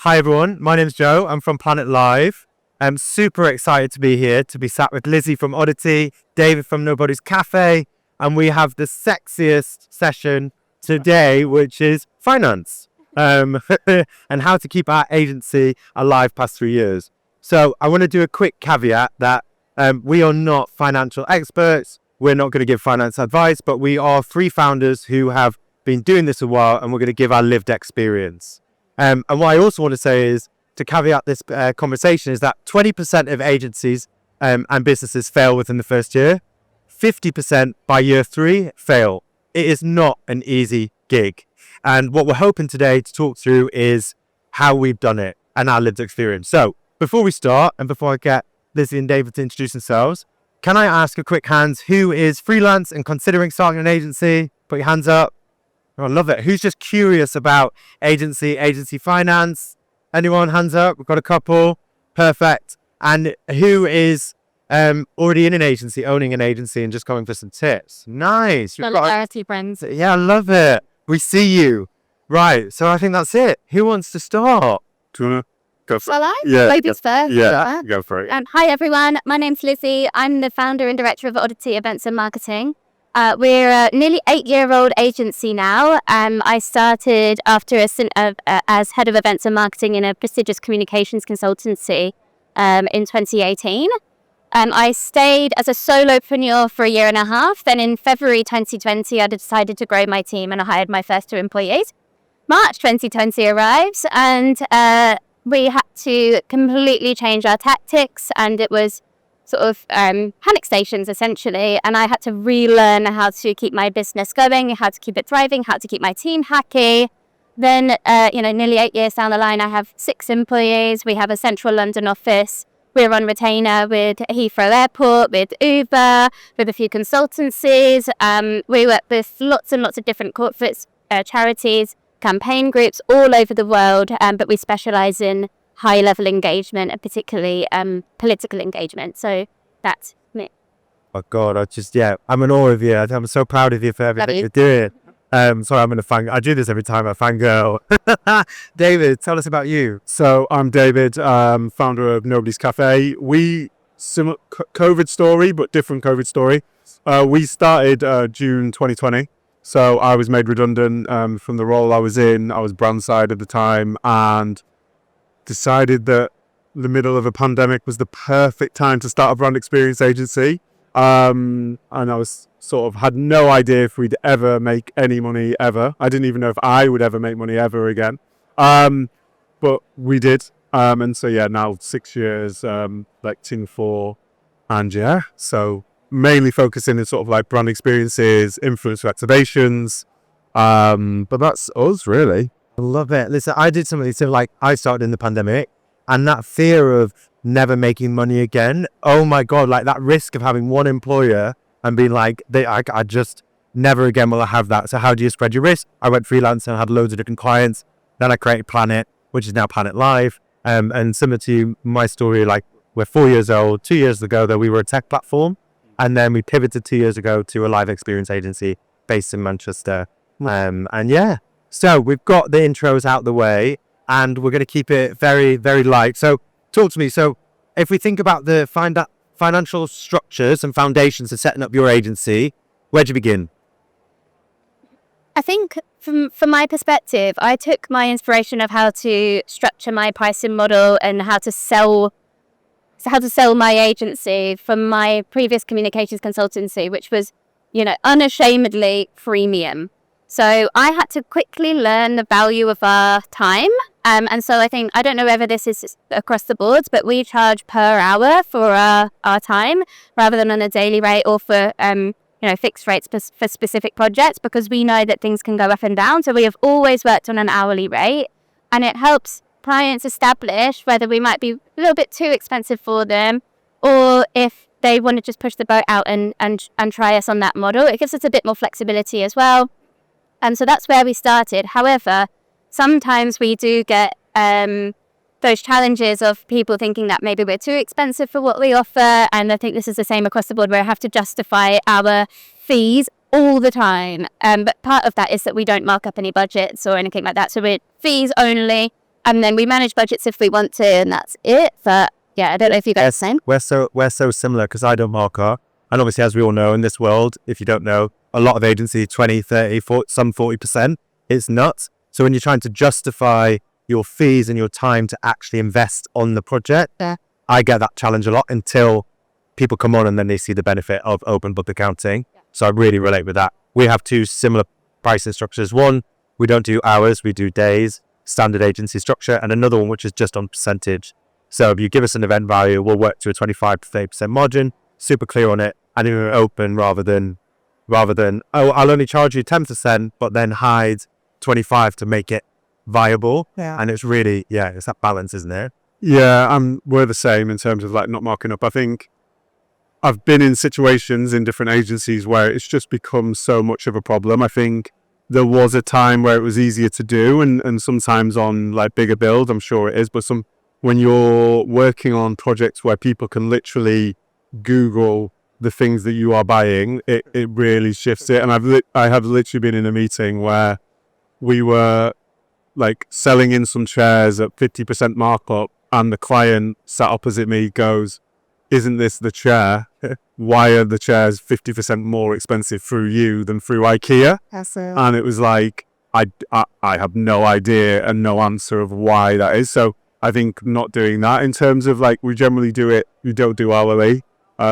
Hi everyone, my name's Joe. I'm from Planet Live. I'm super excited to be here, to be sat with Lizzie from Oddity, David from Nobody's Cafe, and we have the sexiest session today, which is finance, and how to keep our agency alive past 3 years. So I want to do a quick caveat that we are not financial experts. We're not going to give finance advice, but we are 3 founders who have been doing this a while, and we're going to give our lived experience. And what I also want to say is, to caveat this conversation, is that 20% of agencies and businesses fail within the first year. 50% by year 3 fail. It is not an easy gig. And what we're hoping today to talk through is how we've done it and our lived experience. So before we start, and before I get Lizzie and David to introduce themselves, can I ask a quick hands, who is freelance and considering starting an agency? Put your hands up. Oh, I love it. Who's just curious about agency finance? Anyone? Hands up. We've got a couple. Perfect. And who is already in an agency, owning an agency, and just coming for some tips? Nice. Solidarity, friends. Yeah, I love it. We see you. Right. So I think that's it. Who wants to start? Do you want to go for it? Shall I? Yeah. Ladies first. Yeah, go for it. Hi everyone, my name's Lizzie. I'm the founder and director of Oddity Events and Marketing. We're a nearly 8-year-old agency now. I started after a stint as head of events and marketing in a prestigious communications consultancy in 2018. I stayed as a solopreneur for 1.5 years. Then in February 2020, I decided to grow my team and I hired my first 2 employees. March 2020 arrives and we had to completely change our tactics, and it was sort of panic stations essentially, and I had to relearn how to keep my business going, how to keep it thriving, how to keep my team happy. Then nearly 8 years down the line, I have 6 employees. We have a central London office. We're on retainer with Heathrow Airport, with Uber, with a few consultancies. We work with lots and lots of different corporates, charities, campaign groups all over the world, but we specialize in high-level engagement, and particularly political engagement. So that's me. Oh God, I'm in awe of you. I'm so proud of you for everything you're doing. Sorry, I'm going to I do this every time I fangirl. David, tell us about you. So I'm David, founder of Nobody's Cafe. Similar COVID story, but different COVID story. We started June 2020. So I was made redundant from the role I was in. I was brand side at the time, and decided that the middle of a pandemic was the perfect time to start a brand experience agency. And I was had no idea if we'd ever make any money ever. I didn't even know if I would ever make money ever again. But we did. And so, now 6 years, Team 4. And so mainly focusing in brand experiences, influencer activations. But that's us really. I love it. Listen, I did something similar. I started in the pandemic, and that fear of never making money again. Oh my God, that risk of having one employer and being I just never again will I have that. So how do you spread your risk? I went freelance and had loads of different clients. Then I created Planet, which is now Planet Live. And similar to my story, we're 4 years old. 2 years ago, though, we were a tech platform. And then we pivoted 2 years ago to a live experience agency based in Manchester. So we've got the intros out the way, and we're going to keep it very, very light. So talk to me. So if we think about the financial structures and foundations of setting up your agency, where'd you begin? I think from my perspective, I took my inspiration of how to structure my pricing model and how to sell my agency from my previous communications consultancy, which was, unashamedly freemium. So I had to quickly learn the value of our time. And so I don't know whether this is across the boards, but we charge per hour for our time rather than on a daily rate or for, fixed rates for specific projects, because we know that things can go up and down. So we have always worked on an hourly rate, and it helps clients establish whether we might be a little bit too expensive for them, or if they want to just push the boat out and try us on that model. It gives us a bit more flexibility as well. So that's where we started. However, sometimes we do get those challenges of people thinking that maybe we're too expensive for what we offer. And I think this is the same across the board, where I have to justify our fees all the time. But part of that is that we don't mark up any budgets or anything like that. So we're fees only. And then we manage budgets if we want to, and that's it. But yeah, I don't know if you guys are the same. We're so similar because I don't market. And obviously, as we all know in this world, if you don't know, a lot of agency, 20, 30, 40, some 40%, it's nuts. So when you're trying to justify your fees and your time to actually invest on the project, I get that challenge a lot until people come on and then they see the benefit of open book accounting. So I really relate with that. We have two similar pricing structures. One, we don't do hours, we do days, standard agency structure, and another one which is just on percentage. So if you give us an event value, we'll work to a 25 to 30% margin, super clear on it, and then we're open rather than, oh, I'll only charge you 10%, but then hide 25 to make it viable. Yeah. And it's really, it's that balance, isn't it? Yeah, we're the same in terms of like not marking up. I think I've been in situations in different agencies where it's just become so much of a problem. I think there was a time where it was easier to do, and sometimes on like bigger build, I'm sure it is, but when you're working on projects where people can literally Google the things that you are buying, it really shifts it. And I have literally been in a meeting where we were like selling in some chairs at 50% markup, and the client sat opposite me goes, "Isn't this the chair? Why are the chairs 50% more expensive through you than through IKEA?" And it was like, I have no idea and no answer of why that is. So I think not doing that in terms of like, we generally do it, we don't do hourly.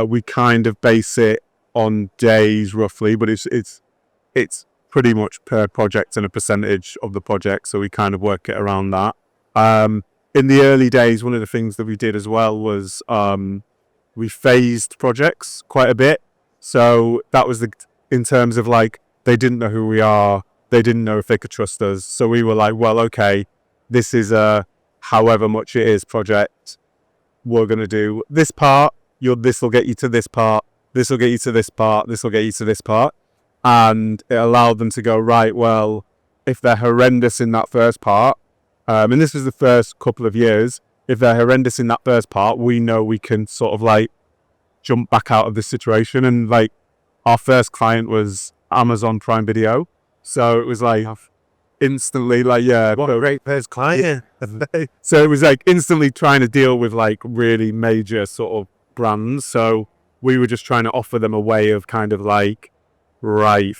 We kind of base it on days roughly, but it's pretty much per project and a percentage of the project. So we kind of work it around that. In the early days, one of the things that we did as well was we phased projects quite a bit. So that was in terms of like, they didn't know who we are. They didn't know if they could trust us. So we were like, well, okay, this is a however much it is project. We're going to do this part. This will get you to this part. This will get you to this part. This will get you to this part. And it allowed them to go, right, well, if they're horrendous in that first part, and this was the first couple of years, if they're horrendous in that first part, we know we can sort of like jump back out of this situation. And like our first client was Amazon Prime Video. So it was like instantly like, What a great first client. so it was like instantly trying to deal with like really major sort of brands. So we were just trying to offer them a way of kind of like, right,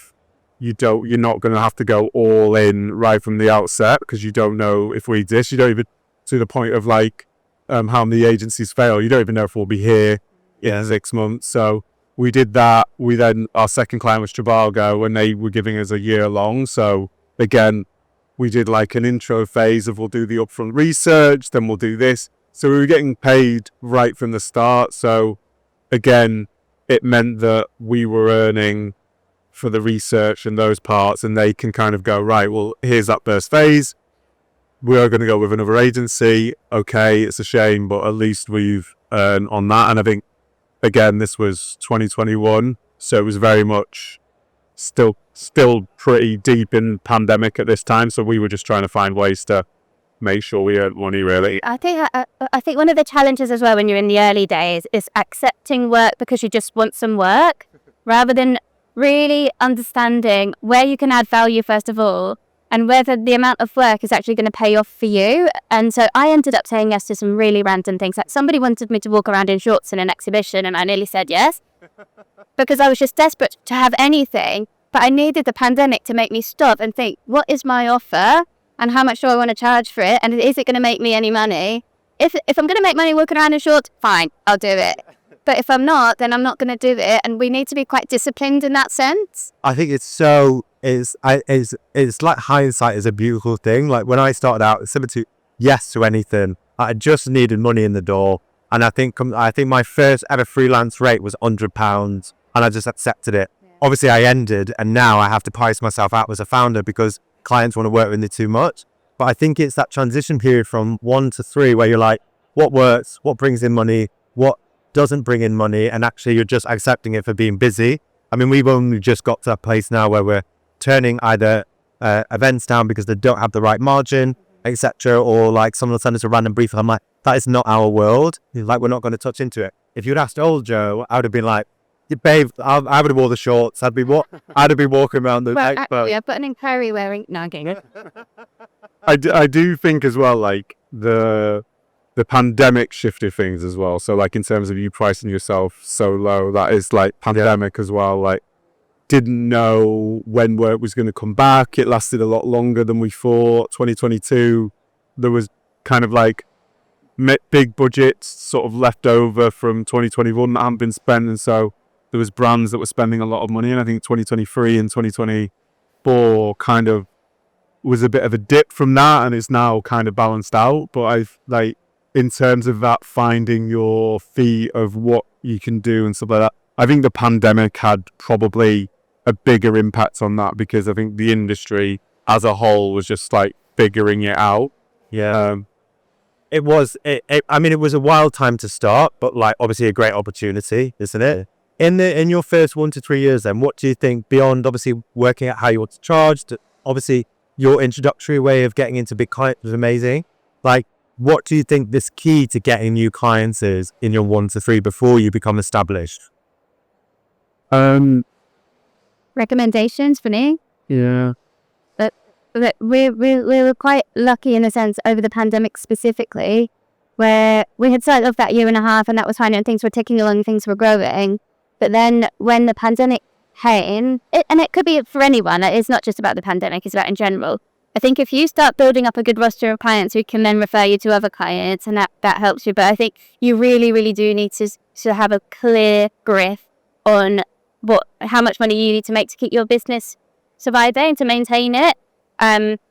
you're not going to have to go all in right from the outset, because you don't know if we exist. You don't even, to the point of like how many agencies fail, you don't even know if we'll be here in 6 months. So we did that. Our second client was Trivago, and they were giving us a year long. So again, we did like an intro phase of we'll do the upfront research, then we'll do this. So we were getting paid right from the start. So again, it meant that we were earning for the research and those parts, and they can kind of go, right, well, here's that first phase. We are going to go with another agency. Okay, it's a shame, but at least we've earned on that. And I think, again, this was 2021, so it was very much still pretty deep in pandemic at this time. So we were just trying to find ways to make sure we earned money, really. I think one of the challenges as well when you're in the early days is accepting work because you just want some work, rather than really understanding where you can add value first of all, and whether the amount of work is actually going to pay off for you. And so I ended up saying yes to some really random things. Like somebody wanted me to walk around in shorts in an exhibition, and I nearly said yes because I was just desperate to have anything. But I needed the pandemic to make me stop and think, what is my offer and how much do I want to charge for it? And is it going to make me any money? If I'm going to make money walking around in shorts, fine, I'll do it. But if I'm not, then I'm not going to do it. And we need to be quite disciplined in that sense. I think it's like hindsight is a beautiful thing. Like when I started out, it's similar to yes to anything. I just needed money in the door. And I think my first ever freelance rate was £100, and I just accepted it. Yeah. Obviously I ended, and now I have to price myself out as a founder because clients want to work with me too much. But I think it's that transition period from 1 to 3 where you're like, what works, what brings in money, what doesn't bring in money, and actually you're just accepting it for being busy. I mean, we've only just got to that place now where we're turning either events down because they don't have the right margin, etc., or like someone will send us a random brief. I'm like, that is not our world. Like, we're not going to touch into it. If you'd asked old Joe, I would have been like, babe, I would have wore the shorts. I'd be walking around the Well, expo. actually, I've got an inquiry wearing. No, I'm kidding. I do think as well, like the pandemic shifted things as well. So like in terms of you pricing yourself so low, that is like pandemic as well. Like didn't know when work was going to come back. It lasted a lot longer than we thought. 2022, there was kind of like big budgets sort of left over from 2021 that hadn't been spent, and so there was brands that were spending a lot of money. And I think 2023 and 2024 kind of was a bit of a dip from that, and it's now kind of balanced out. But I've like in terms of that finding your feet of what you can do and stuff like that, I think the pandemic had probably a bigger impact on that, because I think the industry as a whole was just like figuring it out. Yeah. It was a wild time to start, but like obviously a great opportunity, isn't it? In your first 1 to 3 years then, what do you think, beyond obviously working out how you want to charge, obviously your introductory way of getting into big clients was amazing. Like, what do you think this key to getting new clients is in your 1 to 3 before you become established? Recommendations for me? Yeah. But we were quite lucky in a sense over the pandemic specifically, where we had started off that year and a half and that was fine and things were ticking along, things were growing. But then when the pandemic came, and it could be for anyone, it's not just about the pandemic, it's about in general. I think if you start building up a good roster of clients who can then refer you to other clients, and that helps you. But I think you really, really do need to have a clear grip on how much money you need to make to keep your business surviving and to maintain it.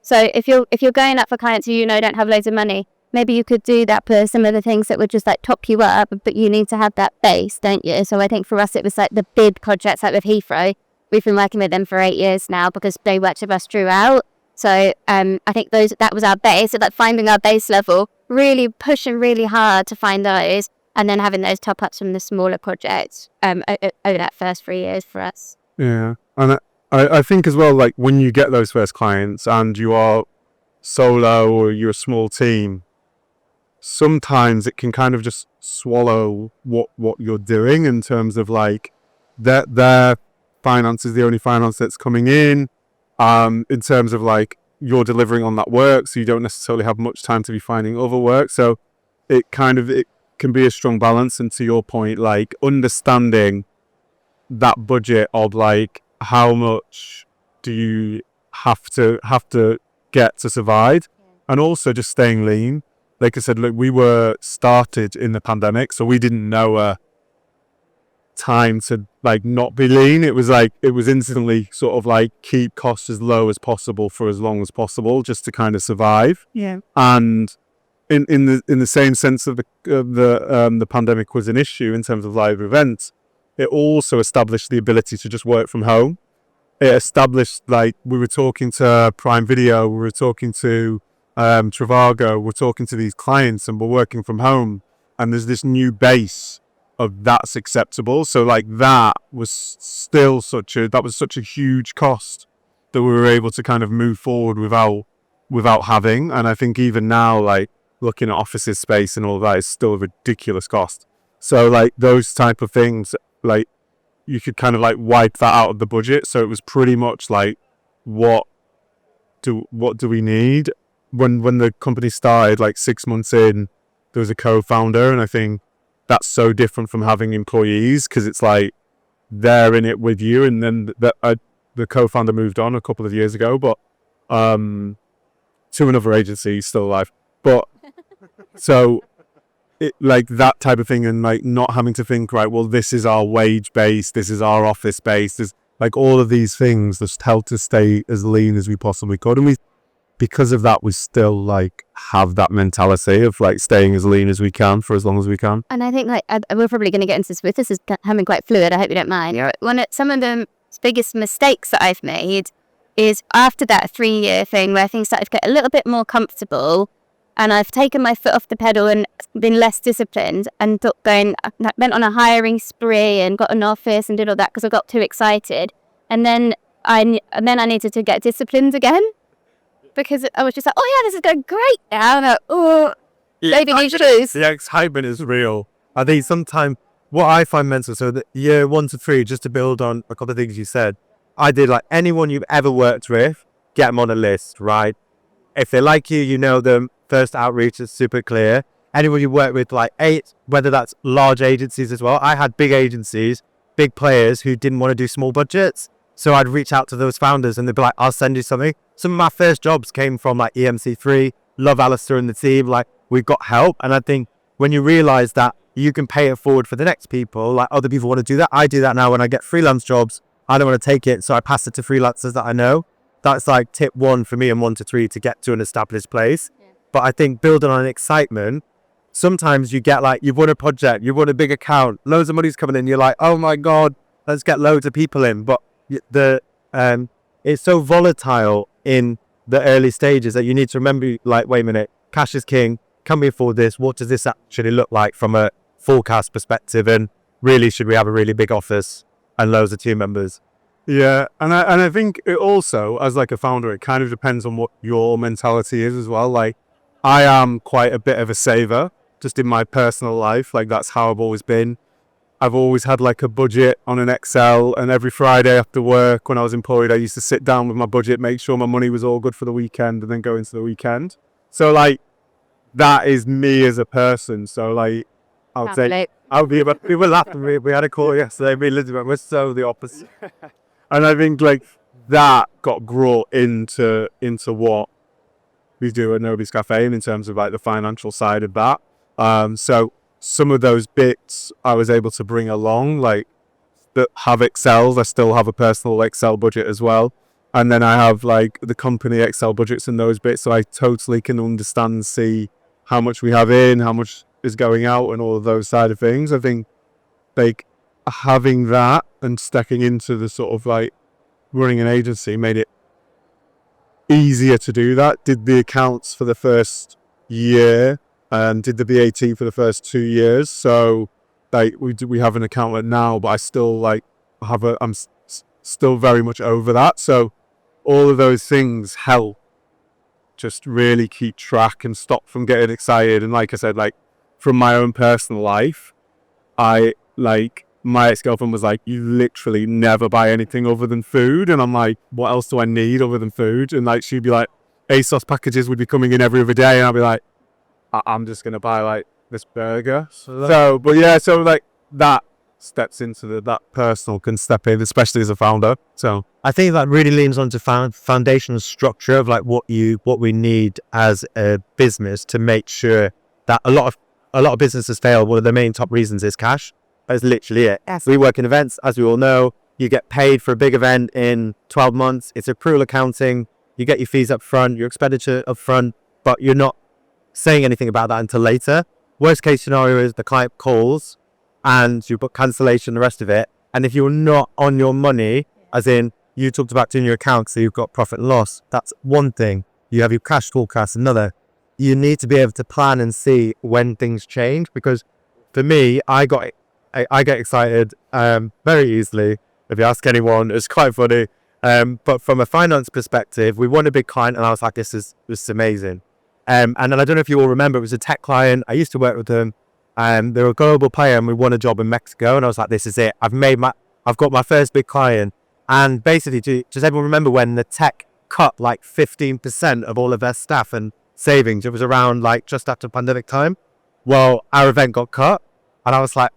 So if you're going up for clients who don't have loads of money, maybe you could do that for some of the things that would just like top you up, but you need to have that base, don't you? So I think for us it was like the big projects like with Heathrow. We've been working with them for 8 years now because they worked with us throughout. So I think that was our base. So like finding our base level, really pushing really hard to find those, and then having those top ups from the smaller projects over that first 3 years for us. Yeah, and I think as well, like when you get those first clients and you are solo or you're a small team, sometimes it can kind of just swallow what you're doing in terms of like their finance is the only finance that's coming in terms of like you're delivering on that work, so you don't necessarily have much time to be finding other work. So it can be a strong balance. And to your point, like understanding that budget of like how much do you have to get to survive, and also just staying lean. Like I said, look, we were started in the pandemic, so we didn't know a time to like not be lean. It was instantly sort of like keep costs as low as possible for as long as possible, just to kind of survive. Yeah. And in the same sense of the pandemic was an issue in terms of live events, it also established the ability to just work from home. It established, like, we were talking to Prime Video, we were talking to Trivago, we're talking to these clients, and we're working from home, and there's this new base of that's acceptable. So like that was still such a huge cost that we were able to kind of move forward without having. And I think even now, like looking at offices space and all that is still a ridiculous cost. So like those type of things, like you could kind of like wipe that out of the budget. So it was pretty much like, what do we need? When the company started, like 6 months in, there was a co-founder, and I think that's so different from having employees, because it's like they're in it with you. And then the co-founder moved on a couple of years ago, but to another agency, he's still alive. But so it, like that type of thing, and like not having to think, right, well, this is our wage base, this is our office base, there's like all of these things just helped us stay as lean as we possibly could. And because of that, we still like have that mentality of like staying as lean as we can for as long as we can. And I think like we're probably going to get into this, but this is becoming quite fluid. I hope you don't mind. Some of the biggest mistakes that I've made is after that 3-year thing where things started to get a little bit more comfortable, and I've taken my foot off the pedal and been less disciplined, and went on a hiring spree and got an office and did all that because I got too excited, and then I needed to get disciplined again. Because I was just like, oh yeah, this is going great now. And maybe new shoes. The excitement is real. I think sometimes what I find mental, so the year 1 to 3, just to build on a couple of things you said, I did like anyone you've ever worked with, get them on a list, right? If they like you, you know them. First outreach is super clear. Anyone you work with, like 8, whether that's large agencies as well. I had big agencies, big players who didn't want to do small budgets. So I'd reach out to those founders and they'd be like, I'll send you something. Some of my first jobs came from like EMC3, love Alistair and the team. Like, we've got help. And I think when you realize that you can pay it forward for the next people, like other people want to do that. I do that now when I get freelance jobs. I don't want to take it, so I pass it to freelancers that I know. That's like tip 1 for me and 1 to 3 to get to an established place. Yeah. But I think building on excitement, sometimes you get like, you've won a project, you've won a big account, loads of money's coming in. You're like, oh my God, let's get loads of people in. But it's so volatile in the early stages that you need to remember, like, wait a minute, cash is king. Can we afford this? What does this actually look like from a forecast perspective? And really, should we have a really big office and loads of team members? Yeah, and I think it also, as like a founder, it kind of depends on what your mentality is as well. Like, I am quite a bit of a saver just in my personal life. Like, that's how I've always been. I've always had like a budget on an Excel, and every Friday after work when I was employed, I used to sit down with my budget, make sure my money was all good for the weekend, and then go into the weekend. So like, that is me as a person. So like, I would say, we were laughing. We had a call yesterday. Me and Elizabeth, we're so the opposite. And I think like that got brought into what we do at Nobody's Cafe, and in terms of like the financial side of that. So some of those bits I was able to bring along, like that have Excels. I still have a personal Excel budget as well. And then I have like the company Excel budgets and those bits. So I totally can understand and see how much we have in, how much is going out, and all of those side of things. I think like having that and stepping into the sort of like running an agency made it easier to do that. Did the accounts for the first year and did the VAT for the first 2 years. So like we have an accountant now, but I still like I'm still very much over that. So all of those things help just really keep track and stop from getting excited. And like I said, like from my own personal life, I like my ex-girlfriend was like, you literally never buy anything other than food. And I'm like, what else do I need other than food? And like, she'd be like, ASOS packages would be coming in every other day. And I'd be like, I'm just going to buy like this burger. So like that steps into that personal can step in, especially as a founder. So I think that really leans onto foundational structure of like what we need as a business to make sure that a lot of businesses fail. One of the main top reasons is cash. That's literally it. Yes. We work in events, as we all know. You get paid for a big event in 12 months. It's accrual accounting. You get your fees up front, your expenditure up front, but you're not saying anything about that until later. Worst case scenario is the client calls and you book cancellation, the rest of it. And if you're not on your money, as in you talked about doing your accounts, so you've got profit and loss, that's one thing. You have your cash forecast, another. You need to be able to plan and see when things change, because for me, I get excited very easily. If you ask anyone, it's quite funny. But from a finance perspective, we won a big client and I was like, this is amazing. And then I don't know if you all remember, it was a tech client. I used to work with them. They're a global player and we won a job in Mexico. And I was like, this is it. I've got my first big client. And basically, does everyone remember when the tech cut like 15% of all of their staff and savings? It was around like just after pandemic time. Well, our event got cut and I was like,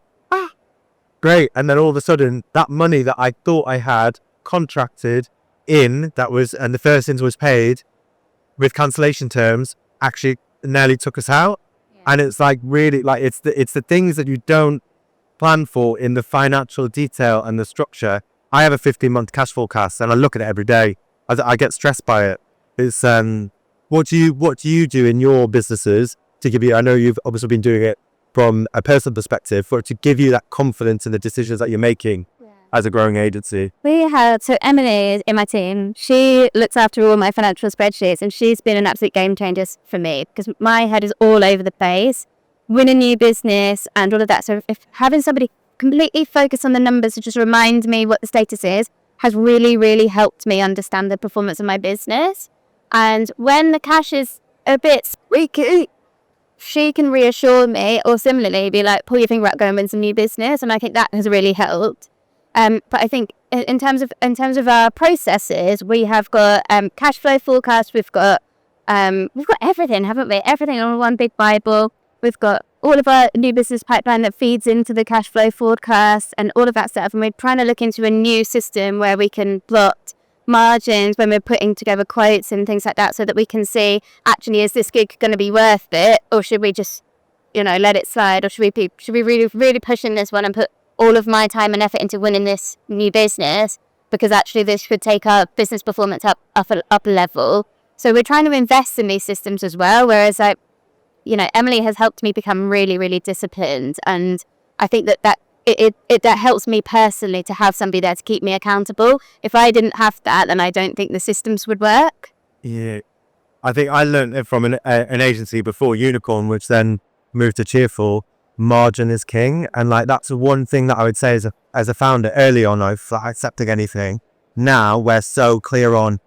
great. And then all of a sudden, that money that I thought I had contracted in, and the first invoice was paid with cancellation terms, actually nearly took us out. Yeah. And it's like really like it's the things that you don't plan for in the financial detail and the structure. I have a 15-month cash forecast and I look at it every day. I get stressed by it. It's what do you do in your businesses to give you? I know you've obviously been doing it from a personal perspective, for it to give you that confidence in the decisions that you're making as a growing agency. So Emily in my team, she looks after all my financial spreadsheets, and she's been an absolute game changer for me because my head is all over the place, win a new business and all of that. So if having somebody completely focus on the numbers to just remind me what the status is has really, really helped me understand the performance of my business. And when the cash is a bit squeaky, she can reassure me, or similarly be like, pull your finger out, go and win some new business. And I think that has really helped. But I think in terms of our processes, we have got cash flow forecast. We've got everything, haven't we? Everything on one big Bible. We've got all of our new business pipeline that feeds into the cash flow forecast and all of that stuff. And we're trying to look into a new system where we can plot margins when we're putting together quotes and things like that, so that we can see, actually, is this gig going to be worth it, or should we just, let it slide, or should we really push in this one and put all of my time and effort into winning this new business, because actually this could take our business performance up a level. So we're trying to invest in these systems as well, whereas Emily has helped me become really, really disciplined, and I think that helps me personally to have somebody there to keep me accountable. If I didn't have that, then I don't think the systems would work. Yeah, I think I learned it from an agency before, Unicorn, which then moved to Cheerful. Margin is king, and that's the one thing that I would say as a founder early on of accepting anything. Now we're so clear on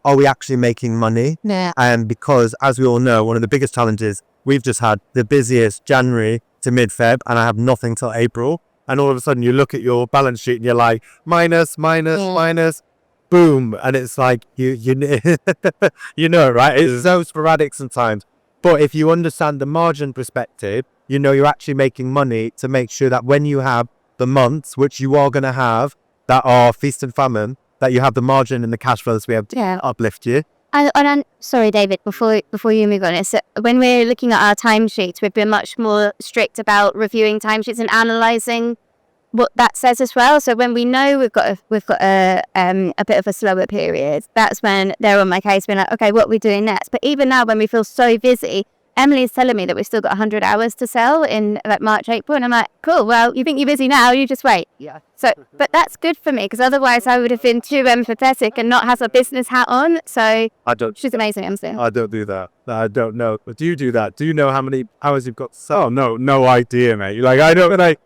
are we actually making money? Yeah. And because, as we all know, one of the biggest challenges, we've just had the busiest January to mid-Feb, and I have nothing till April. And all of a sudden you look at your balance sheet and you're like, minus, boom. And it's like, you know, right? It's so sporadic sometimes. But if you understand the margin perspective, you're actually making money to make sure that when you have the months, which you are going to have, that are feast and famine, that you have the margin and the cash flows to be able to uplift you. And sorry, David, before you move on, it's when we're looking at our timesheets, we've been much more strict about reviewing timesheets and analysing what that says as well. So when we know we've got a bit of a slower period, that's when they're on my case, being like, okay, what are we doing next? But even now, when we feel so busy, Emily's telling me that we've still got 100 hours to sell in March, April, and I'm like, cool. Well, you think you're busy now? You just wait. Yeah. So, but that's good for me, because otherwise I would have been too empathetic and not have a business hat on. So she's amazing, Emily. I don't do that. I don't know. But do you do that? Do you know how many hours you've got to sell? Oh, no idea, mate. I don't.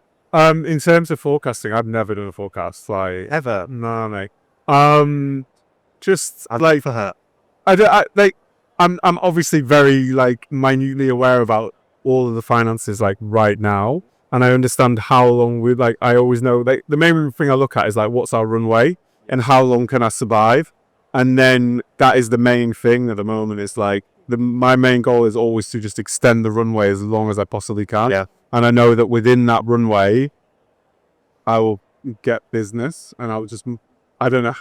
In terms of forecasting, I've never done a forecast. Ever? No, mate. Just I'd for her. I'm obviously very minutely aware about all of the finances right now, and I understand how long I always know the main thing I look at is what's our runway and how long can I survive, and then that is the main thing at the moment. Is my main goal is always to just extend the runway as long as I possibly can. Yeah. And I know that within that runway, I will get business, and I don't know,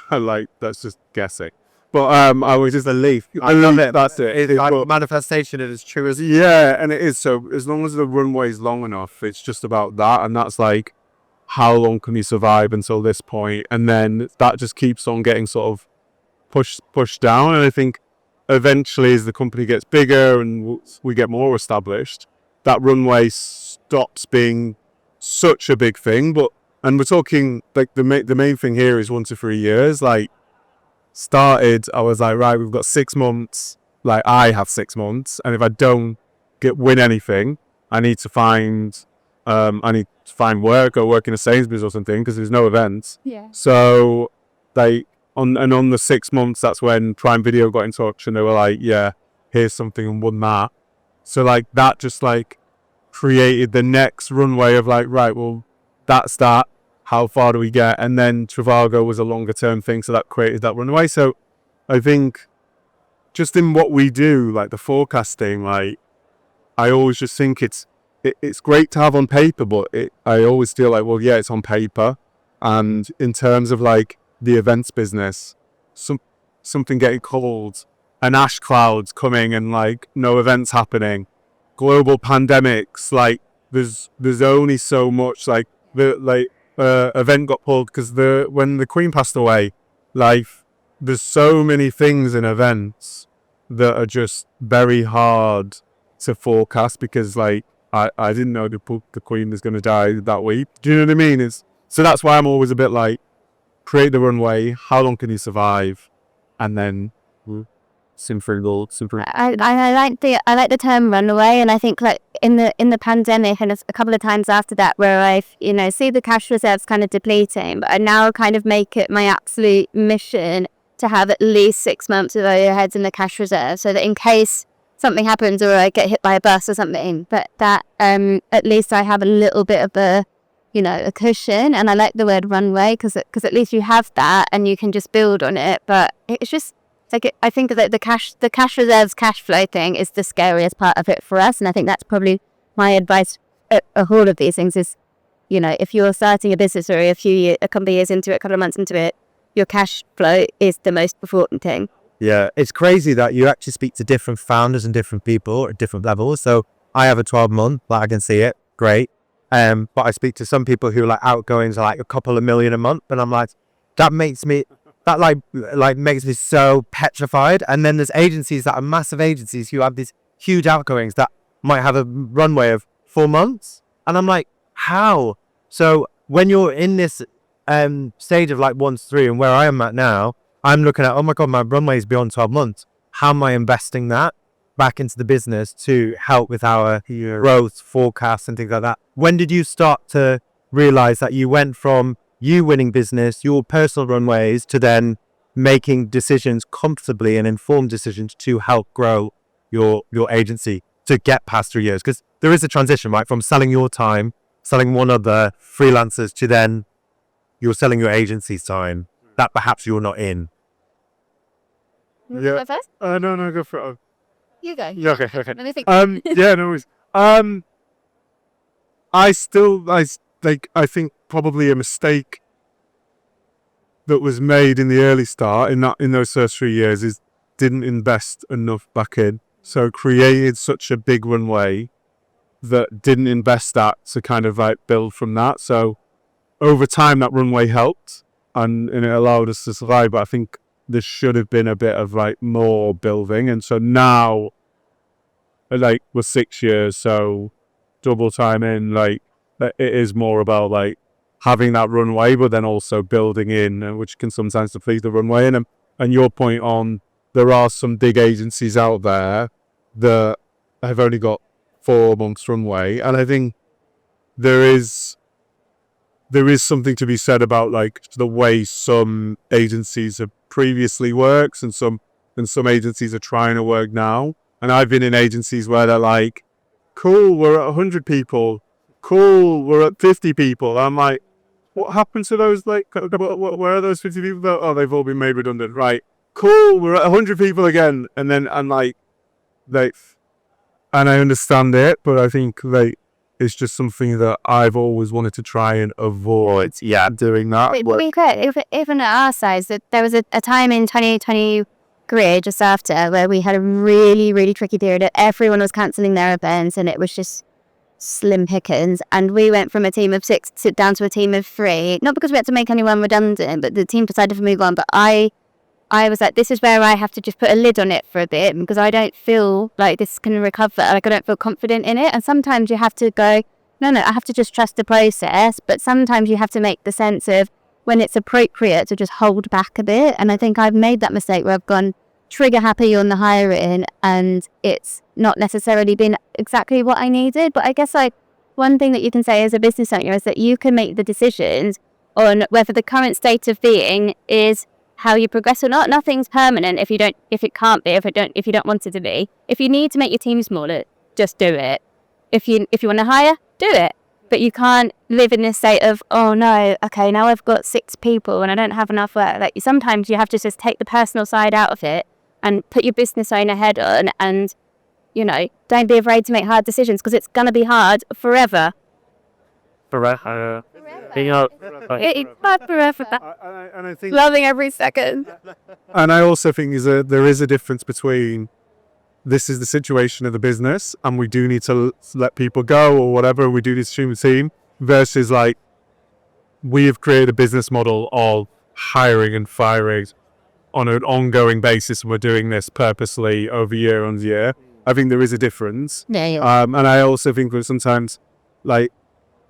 that's just guessing. But I was just a leaf. I love it. That's it. It's manifestation is as true as yeah, and it is. So as long as the runway is long enough, it's just about that, and that's how long can you survive until this point, and then that just keeps on getting sort of pushed down. And I think eventually, as the company gets bigger and we get more established, that runway stops being such a big thing. And we're talking the main thing here is 1 to 3 years. Started, I was right, we've got 6 months. I have 6 months, and if I don't win anything, I need to find work or work in a Sainsbury's or something, because there's no events. Yeah. So on the 6 months, that's when Prime Video got in touch, and they were like, yeah, here's something, and won that. So that just created the next runway of right, well, that's that. How far do we get? And then Trivago was a longer term thing, so that created that runway. So I think just in what we do, the forecasting, I always just think it's great to have on paper, but I always feel well, yeah, it's on paper. And in terms of the events business, something getting called, an ash cloud's coming, and no events happening, global pandemics, there's only so much event got pulled because when the Queen passed away, there's so many things in events that are just very hard to forecast, because I didn't know the Queen was going to die that week. Do you know what I mean? So that's why I'm always a bit create the runway, how long can you survive, and then simple. I like the term runaway, and I think in the pandemic and a couple of times after that, where I've see the cash reserves kind of depleting, but I now kind of make it my absolute mission to have at least 6 months of overheads in the cash reserve, so that in case something happens or I get hit by a bus or something. But that at least I have a little bit of a cushion. And I like the word runway because at least you have that and you can just build on it. But it's just like I think that the cash reserves cash flow thing is the scariest part of it for us. And I think that's probably my advice of all of these things is, if you're starting a business or a couple of years into it, a couple of months into it, your cash flow is the most important thing. Yeah, it's crazy that you actually speak to different founders and different people at different levels. So I have a 12-month, like I can see it, great. But I speak to some people who like outgoings are like a couple of million a month, and I'm like, that makes me so petrified. And then there's agencies that are massive agencies who have these huge outgoings that might have a runway of 4 months, and I'm like, how? So when you're in this stage of like 1 to 3, and where I am at now, I'm looking at, oh my God, my runway is beyond 12 months. How am I investing that back into the business to help with our growth forecasts and things like that? When did you start to realize that you went from you winning business, your personal runways, to then making decisions comfortably and informed decisions to help grow your agency to get past 3 years? Because there is a transition, right? From selling your time, selling one other freelancers, to then you're selling your agency's time that perhaps you're not in. You go first? No, go for it. You go. Yeah, okay. Let me think. Yeah, no worries. I think probably a mistake that was made in the early start in those first 3 years is didn't invest enough back in. So created such a big runway that didn't invest that to kind of like build from that. So over time that runway helped and it allowed us to survive. But I think there should have been a bit of like more building. And so now like we're 6 years, so double time in, like it is more about like having that runway, but then also building in, which can sometimes deplete the runway. And your point on, there are some big agencies out there that have only got 4 months runway, and I think there is something to be said about like the way some agencies have previously worked and some agencies are trying to work now. And I've been in agencies where they're like, cool, we're at 100 people. Cool, we're at 50 people. I'm like, what happened to those? Like, where are those 50 people? Oh, they've all been made redundant. Right. Cool, we're at 100 people again. And then I'm like, and I understand it, but I think like it's just something that I've always wanted to try and avoid. Yeah, doing that. Even at our size, there was a time in 2023 just after where we had a really, really tricky period. Everyone was cancelling their events and it was just slim pickings. And we went from a team of 6 down to a team of 3. Not because we had to make anyone redundant, but the team decided to move on. But I was like, this is where I have to just put a lid on it for a bit because I don't feel like this can recover. Like I don't feel confident in it. And sometimes you have to go, no, I have to just trust the process. But sometimes you have to make the sense of when it's appropriate to just hold back a bit. And I think I've made that mistake where I've gone trigger happy on the hiring and it's not necessarily been exactly what I needed. But I guess like one thing that you can say as a business owner is that you can make the decisions on whether the current state of being is how you progress or not. Nothing's permanent if you don't want it to be. If you need to make your team smaller, just do it. If you want to hire, do it. But you can't live in this state of, oh no, okay, now I've got 6 people and I don't have enough work. Like sometimes you have to just take the personal side out of it and put your business owner head on and, don't be afraid to make hard decisions because it's going to be hard forever. Forever. It's hard forever. And I think, Loving every second. and I also think there is a difference between this is the situation of the business and we do need to let people go or whatever, we do need to stream the team, versus like we have created a business model of hiring and firing on an ongoing basis and we're doing this purposely over year on year. I think there is a difference. Yeah. And I also think that sometimes like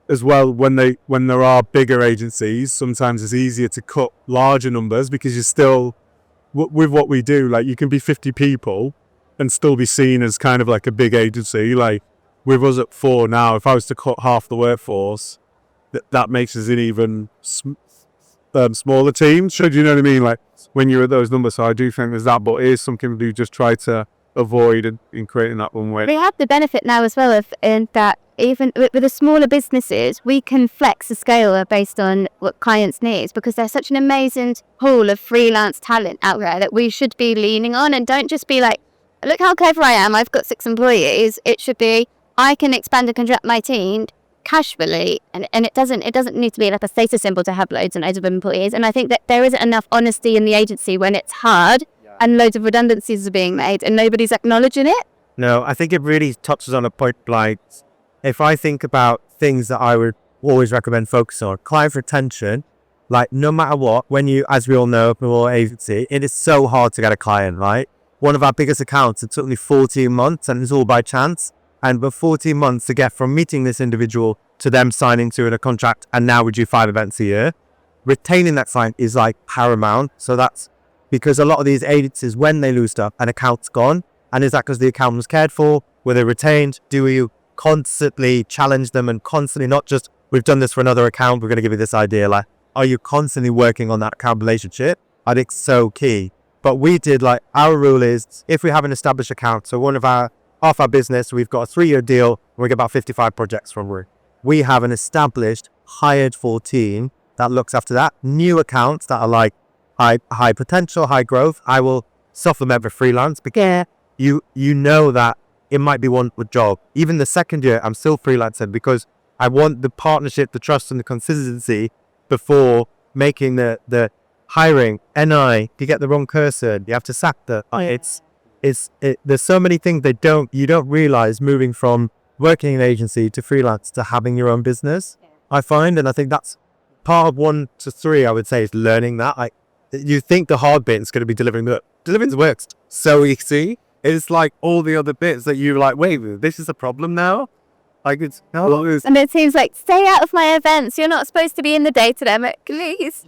as well, when there are bigger agencies, sometimes it's easier to cut larger numbers because you're still, with what we do, like you can be 50 people and still be seen as kind of like a big agency. Like with us at 4 now, if I was to cut half the workforce, that makes us an even smaller team. So do you know what I mean? Like when you're at those numbers, so I do think there's that, but it is something we do just try to avoid in creating that one way. We have the benefit now as well of in that even with the smaller businesses, we can flex the scale based on what clients need, because there's such an amazing pool of freelance talent out there that we should be leaning on, and don't just be like, look how clever I am, I've got 6 employees. It should be, I can expand and contract my team casually, and it doesn't need to be like a status symbol to have loads and loads of employees. And I think that there isn't enough honesty in the agency when it's hard and loads of redundancies are being made and nobody's acknowledging it. No, I think it really touches on a point, like, if I think about things that I would always recommend focus on, client retention, like no matter what, when you, as we all know, from our agency, it is so hard to get a client, right? One of our biggest accounts, it took me 14 months and it's all by chance. And but 14 months to get from meeting this individual to them signing to a contract, and now we do 5 events a year. Retaining that client is like paramount. So that's because a lot of these agencies, when they lose stuff, an account's gone. And is that because the account was cared for? Were they retained? Do you constantly challenge them and constantly, not just, we've done this for another account, we're going to give you this idea, like, are you constantly working on that account relationship? I think so key. But we did, like, our rule is, if we have an established account, so off our business, we've got a 3-year deal, we get about 55 projects from Rue. We have an established, hired for team that looks after that. New accounts that are like high potential, high growth, I will supplement for freelance, because you know that it might be one job. Even the second year, I'm still freelancing because I want the partnership, the trust and the consistency before making the hiring. NI, you get the wrong person, you have to sack the, there's so many things you don't realize moving from working in an agency to freelance to having your own business, I find. And I think that's part of 1 to 3, I would say, is learning that. Like, you think the hard bit is going to be delivering the works so easy. It's like all the other bits that you're like, wait, this is a problem now? Like, it's no. And it seems like, stay out of my events. You're not supposed to be in the data. I'm like, please,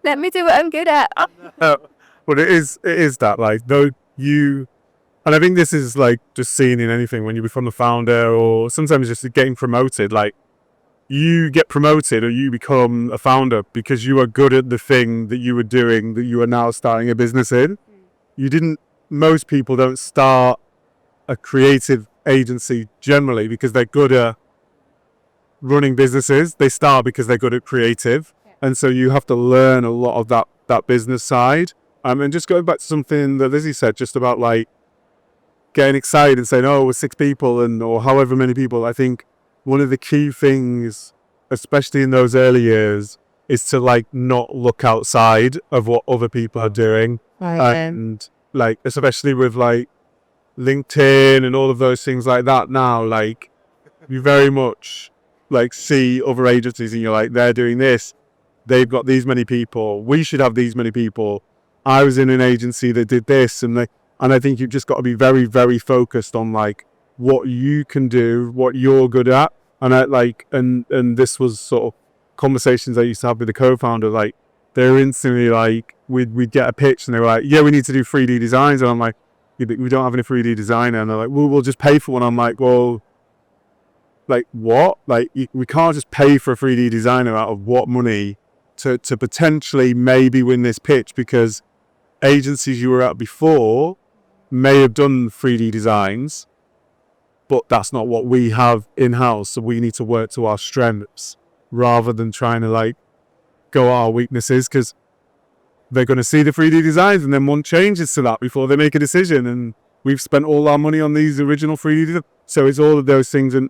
let me do what I'm good at. But it is that, like, though you, and I think this is like just seen in anything when you become a founder, or sometimes just getting promoted. Like, you get promoted or you become a founder because you are good at the thing that you were doing that you are now starting a business in. Most people don't start a creative agency generally because they're good at running businesses. They start because they're good at creative. And so you have to learn a lot of that business side. And just going back to something that Lizzie said, just about like getting excited and saying, oh, we're 6 people or however many people. I think one of the key things, especially in those early years, is to like not look outside of what other people are doing. And like, especially with like LinkedIn and all of those things like that now, like you very much like see other agencies and you're like, they're doing this, they've got these many people, we should have these many people. I was in an agency that did this, and I think you've just got to be very, very focused on like what you can do, what you're good at. And and this was sort of conversations I used to have with the co-founder. Like, they're instantly like, we'd get a pitch and they were like, yeah, we need to do 3D designs. And I'm like, yeah, but we don't have any 3D designer. And they're like, well, we'll just pay for one. I'm like, well, like what? Like, we can't just pay for a 3D designer out of what money to potentially maybe win this pitch, because agencies you were at before may have done 3D designs, but that's not what we have in-house. So we need to work to our strengths rather than trying to like go at our weaknesses, because they're going to see the 3D designs and then want changes to that before they make a decision. And we've spent all our money on these original 3D designs. So it's all of those things. And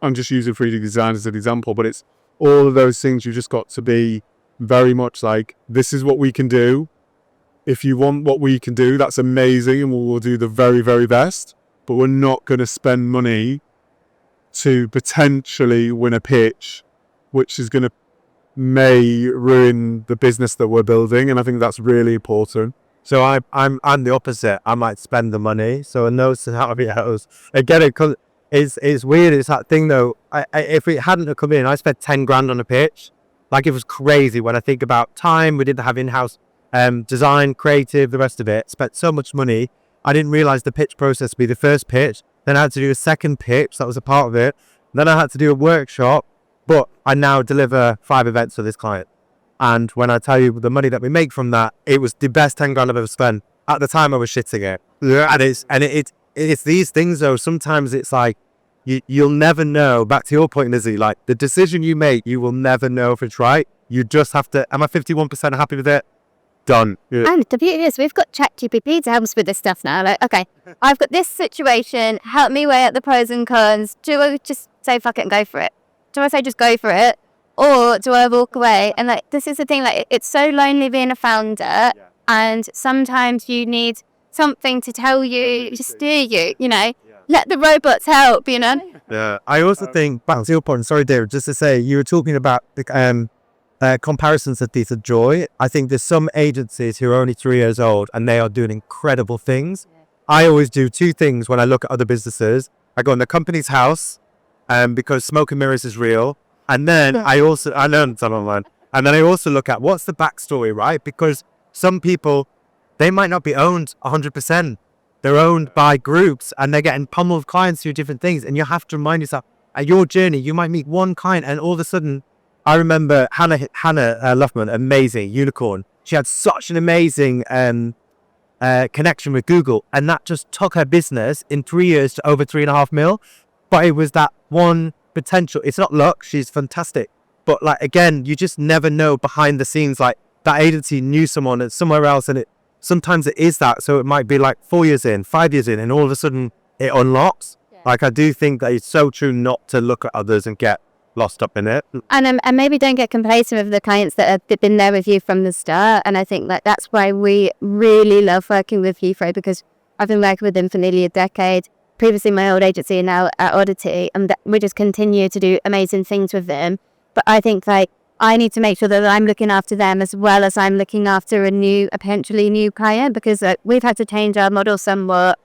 I'm just using 3D design as an example, but it's all of those things. You've just got to be very much like, this is what we can do. If you want what we can do, that's amazing. And we'll do the very, very best. But we're not going to spend money to potentially win a pitch, which is going to may ruin the business that we're building. And I think that's really important. So I'm the opposite. I might spend the money. So in those scenarios, again, it's weird. It's that thing though. If it hadn't have come in, I spent 10 grand on a pitch. Like, it was crazy when I think about time. We didn't have in-house design, creative, the rest of it. Spent so much money. I didn't realize the pitch process would be the first pitch. Then I had to do a second pitch. That was a part of it. Then I had to do a workshop. But I now deliver 5 events for this client. And when I tell you the money that we make from that, it was the best 10 grand I've ever spent. At the time, I was shitting it. Yeah. And it's these things though. Sometimes it's like you'll never know. Back to your point, Lizzie. Like the decision you make, you will never know if it's right. You just have to. Am I 51% happy with it? Done. Yeah. And the beauty is we've got ChatGPT to help us with this stuff now. Like, okay, I've got this situation. Help me weigh up the pros and cons. Do I just say fuck it and go for it? Do I say just go for it? Or do I walk away? And like, this is the thing, like, it's so lonely being a founder. And sometimes you need something to tell you, to steer you, you know? Let the robots help, you know? Yeah. I also think, back to your point, sorry, David, just to say, you were talking about the comparisons of Theta Joy. I think there's some agencies who are only 3 years old and they are doing incredible things. I always do two things when I look at other businesses. I go in the company's house, because smoke and mirrors is real. And then I learned some online. And then I also look at what's the backstory, right? Because some people, they might not be owned 100%. They're owned by groups and they're getting pummeled clients through different things. And you have to remind yourself, at your journey, you might meet one client and all of a sudden, I remember Hannah Luffman, amazing unicorn. She had such an amazing connection with Google, and that just took her business in 3 years to over 3.5 mil. But it was that one potential. It's not luck. She's fantastic. But like, again, you just never know behind the scenes. Like that agency knew someone at somewhere else, and sometimes it is that. So it might be like 4 years in, 5 years in, and all of a sudden it unlocks. Like I do think that it's so true not to look at others and get lost up in it. And maybe don't get complacent with the clients that have been there with you from the start. And I think that that's why we really love working with Heathrow, because I've been working with them for nearly a decade. Previously my old agency and now at Oddity, and we just continue to do amazing things with them. But I think like I need to make sure that I'm looking after them as well as I'm looking after a potentially new client, because we've had to change our model somewhat,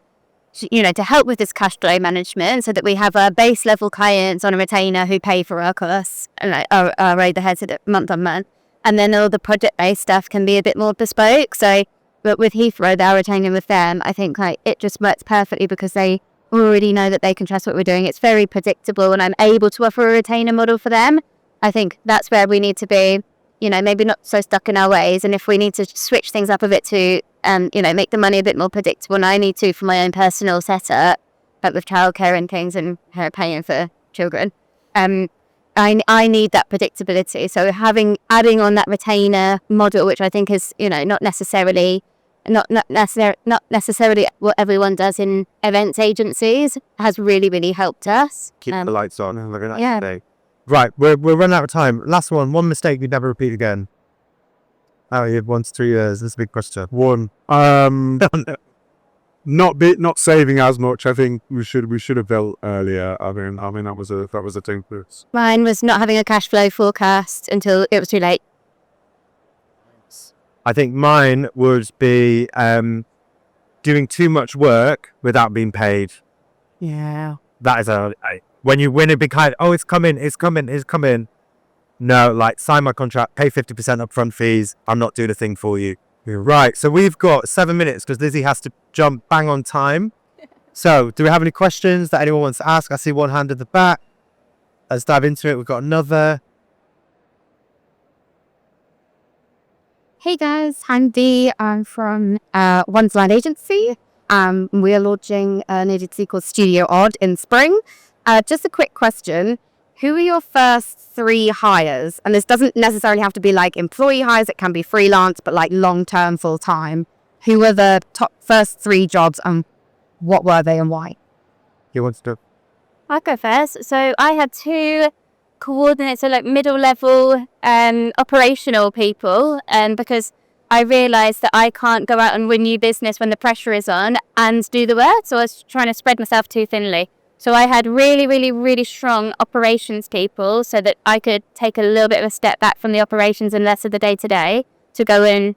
you know, to help with this cash flow management, so that we have our base level clients on a retainer who pay for our costs and like our overheads month on month, and then all the project based stuff can be a bit more bespoke. So, but with Heathrow, they're retaining with them. I think like it just works perfectly because they already know that they can trust what we're doing. It's very predictable, and I'm able to offer a retainer model for them. I think that's where we need to be. You know, maybe not so stuck in our ways, and if we need to switch things up a bit to you know, make the money a bit more predictable, and I need to for my own personal setup, like with childcare and things and her paying for children. I need that predictability. So adding on that retainer model, which I think is, you know, not necessarily what everyone does in events agencies, has really, really helped us. Keep the lights on. Look at that Yeah. today. Right, we're running out of time. Last one mistake you'd never repeat again. Oh, you had 1 to 3 years. That's a big question. One. Not saving as much. I think we should have built earlier. I mean that was a thing for us. Mine was not having a cash flow forecast until it was too late. I think mine would be doing too much work without being paid. Yeah. That is when you win a big client, oh, it's coming. No, like sign my contract, pay 50% upfront fees. I'm not doing a thing for you. Right, so we've got 7 minutes because Lizzie has to jump bang on time. So do we have any questions that anyone wants to ask? I see one hand at the back. Let's dive into it. We've got another. Hey guys, I'm Dee. I'm from One's Land Agency. We are launching an agency called Studio Odd in spring. Just a quick question. Who are your first 3 hires? And this doesn't necessarily have to be like employee hires. It can be freelance, but like long-term, full-time. Who were the first 3 jobs and what were they and why? Who wants to? I'll go first. So I had 2 coordinates, so like middle level operational people, because I realised that I can't go out and win new business when the pressure is on and do the work. So I was trying to spread myself too thinly. So I had really, really, really strong operations people so that I could take a little bit of a step back from the operations and less of the day-to-day to go in,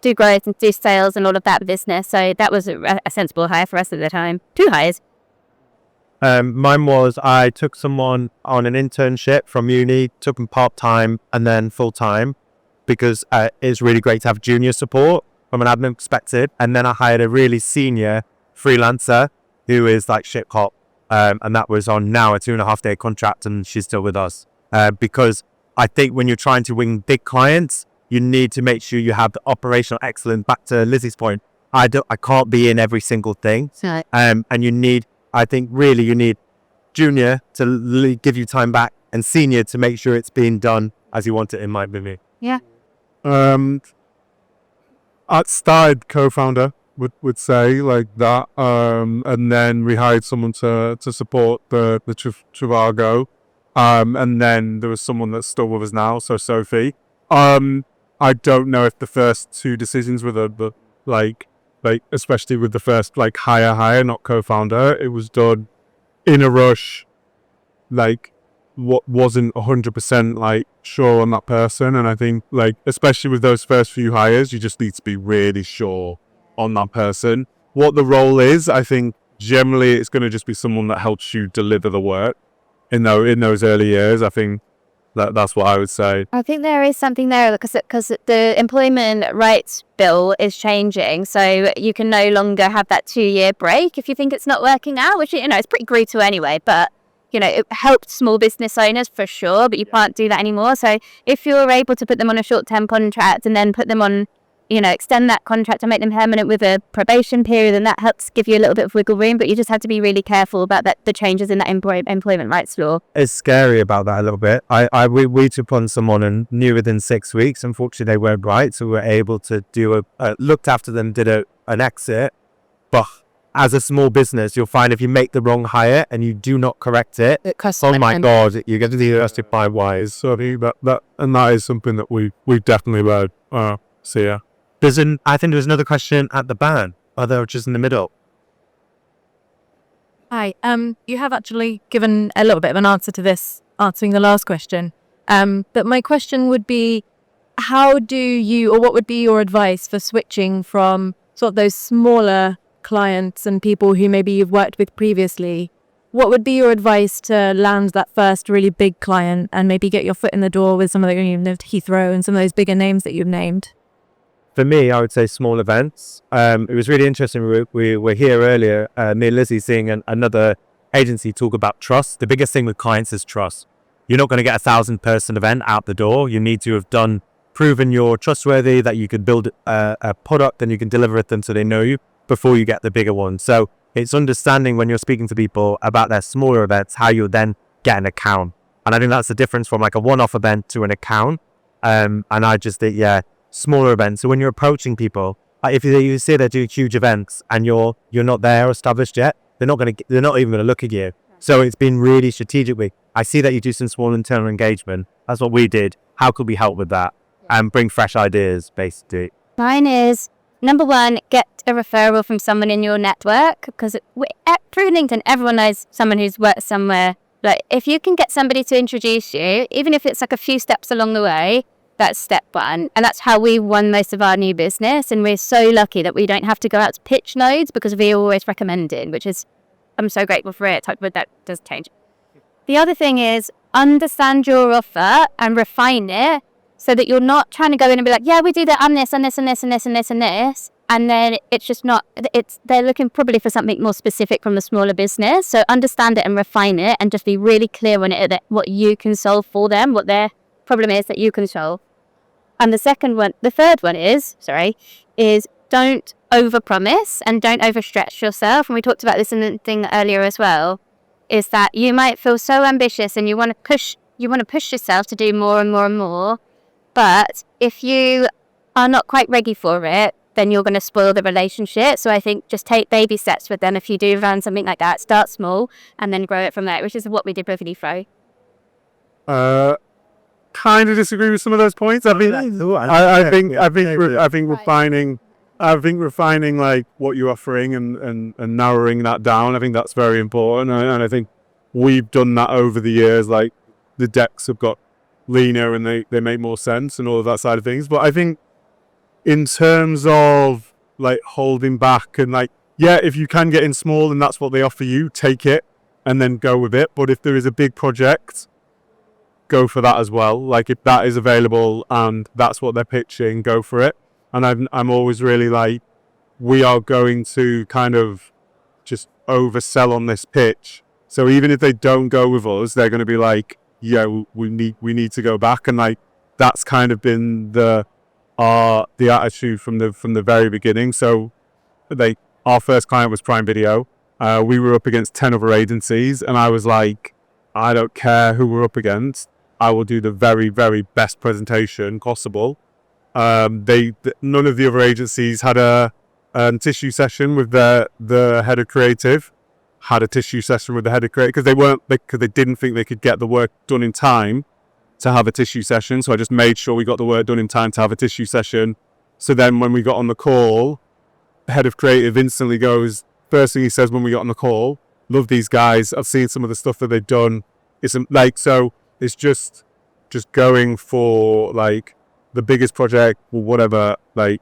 do growth and do sales and all of that business. So that was a sensible hire for us at the time. 2 hires. Mine was I took someone on an internship from uni, took them part-time and then full-time because it's really great to have junior support from an admin perspective. And then I hired a really senior freelancer who is like shit hot. And that was on now a 2.5-day contract, and she's still with us. Because I think when you're trying to win big clients, you need to make sure you have the operational excellence. Back to Lizzie's point, I can't be in every single thing. Right. And you need junior to give you time back and senior to make sure it's being done as you want it, in my opinion. Yeah. I started co-founder would say like that, and then we hired someone to support the Trivago, and then there was someone that's still with us now, so Sophie. I don't know if the first two decisions were the like especially with the first like hire, not co-founder, it was done in a rush, like what wasn't 100% like sure on that person. And I think like especially with those first few hires, you just need to be really sure on that person. What the role is, I think generally it's going to just be someone that helps you deliver the work in those early years. I think that's what I would say. I think there is something there because the employment rights bill is changing, so you can no longer have that 2-year break if you think it's not working out, which it's pretty brutal anyway, but it helped small business owners for sure, but you can't do that anymore. So if you're able to put them on a short-term contract and then put them on, extend that contract and make them permanent with a probation period, then that helps give you a little bit of wiggle room, but you just have to be really careful about the changes in that employment rights law. It's scary about that a little bit. We took on someone and knew within 6 weeks, unfortunately they weren't right, so we were able to looked after them, did an exit, but as a small business, you'll find if you make the wrong hire and you do not correct it, oh my God, you're going to be justified wise. So I think that is something that we've definitely learned. So yeah. I think there's another question at the back, or just in the middle. Hi. You have actually given a little bit of an answer to this, answering the last question. But my question would be, how do you, or what would be your advice for switching from sort of those smaller clients and people who maybe you've worked with previously? What would be your advice to land that first really big client and maybe get your foot in the door with some of the Heathrow and some of those bigger names that you've named? For me, I would say small events. It was really interesting. We were here earlier, me and Lizzie, seeing another agency talk about trust. The biggest thing with clients is trust. You're not going to get 1,000-person event out the door. You need to have proven you're trustworthy, that you can build a product and you can deliver it them so they know you before you get the bigger one. So it's understanding when you're speaking to people about their smaller events, how you'll then get an account. And I think that's the difference from like a one-off event to an account. And I just think, smaller events. So when you're approaching people, if you see they're doing huge events and you're not there established yet, they're not even going to look at you. So it's been really strategically. I see that you do some small internal engagement. That's what we did. How could we help with that? And bring fresh ideas, basically. Mine is, number one, get a referral from someone in your network, because through LinkedIn, everyone knows someone who's worked somewhere. Like, if you can get somebody to introduce you, even if it's like a few steps along the way, that's step one. And that's how we won most of our new business. And we're so lucky that we don't have to go out to pitch nodes because we always recommended, which is, I'm so grateful for it. But that does change. The other thing is understand your offer and refine it so that you're not trying to go in and be like, yeah, we do that and this and this and this and this and this and this. And then it's just not, they're looking probably for something more specific from the smaller business. So understand it and refine it and just be really clear on it, that what you can solve for them, what their problem is that you can solve. And the third one is don't overpromise and don't overstretch yourself. And we talked about this in the thing earlier as well, is that you might feel so ambitious and you want to push yourself to do more and more and more. But if you are not quite ready for it, then you're going to spoil the relationship. So I think just take baby steps with them. If you do run something like that, start small and then grow it from there, which is what we did with Heathrow. Kind of disagree with some of those points. I think refining like what you're offering and narrowing that down. I think that's very important, and I think we've done that over the years. Like the decks have got leaner and they make more sense and all of that side of things. But I think in terms of like holding back and like, yeah, if you can get in small and that's what they offer you, take it and then go with it. But if there is a big project, go for that as well. Like if that is available and that's what they're pitching, go for it. And I'm always really like, we are going to kind of just oversell on this pitch. So even if they don't go with us, they're going to be like, yeah, we need to go back. And like that's kind of been the attitude from the very beginning. So our first client was Prime Video. We were up against 10 other agencies, and I was like, I don't care who we're up against. I will do the very, very best presentation possible. None of the other agencies had a tissue session with the head of creative. Had a tissue session with the head of creative because they didn't think they could get the work done in time to have a tissue session. So I just made sure we got the work done in time to have a tissue session. So then when we got on the call, the head of creative instantly goes, first thing he says when we got on the call, love these guys. I've seen some of the stuff that they've done. It's just going for like the biggest project or whatever, like,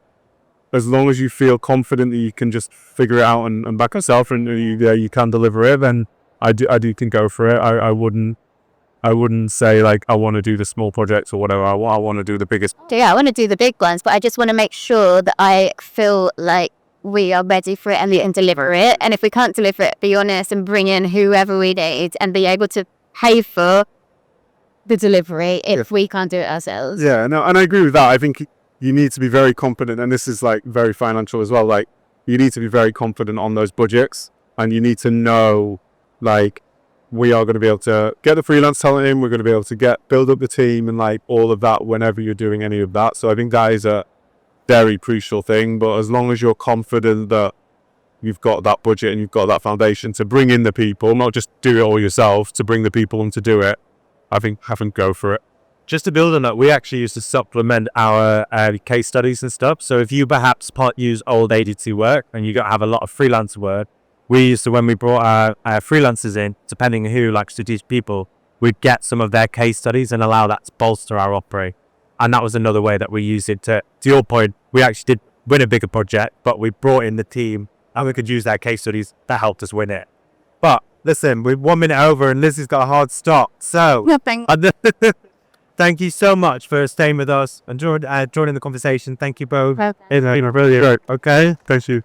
as long as you feel confident that you can just figure it out and back yourself and you can deliver it, then I can go for it. I wouldn't say like I want to do the small projects or whatever. I want to do the biggest. Yeah, I want to do the big ones, but I just want to make sure that I feel like we are ready for it and we can deliver it. And if we can't deliver it, be honest and bring in whoever we need and be able to pay for the delivery if we can't do it ourselves. Yeah, no, and I agree with that. I think you need to be very confident, and this is like very financial as well. Like, you need to be very confident on those budgets, and you need to know, like, we are going to be able to get the freelance talent in. We're going to be able to build up the team and like all of that whenever you're doing any of that. So I think that is a very crucial thing. But as long as you're confident that you've got that budget and you've got that foundation to bring in the people, not just do it all yourself, to bring the people in to do it, I think go for it. Just to build on that, we actually used to supplement our case studies and stuff. So if you perhaps use old agency work and you have a lot of freelance work, we used to, when we brought our freelancers in, depending on who likes to teach people, we'd get some of their case studies and allow that to bolster our opera. And that was another way that we used it to your point, we actually did win a bigger project, but we brought in the team and we could use their case studies that helped us win it. But listen, we're 1 minute over and Lizzie's got a hard stop. So thank you so much for staying with us and joining the conversation. Thank you both. Brilliant. Okay, thank you.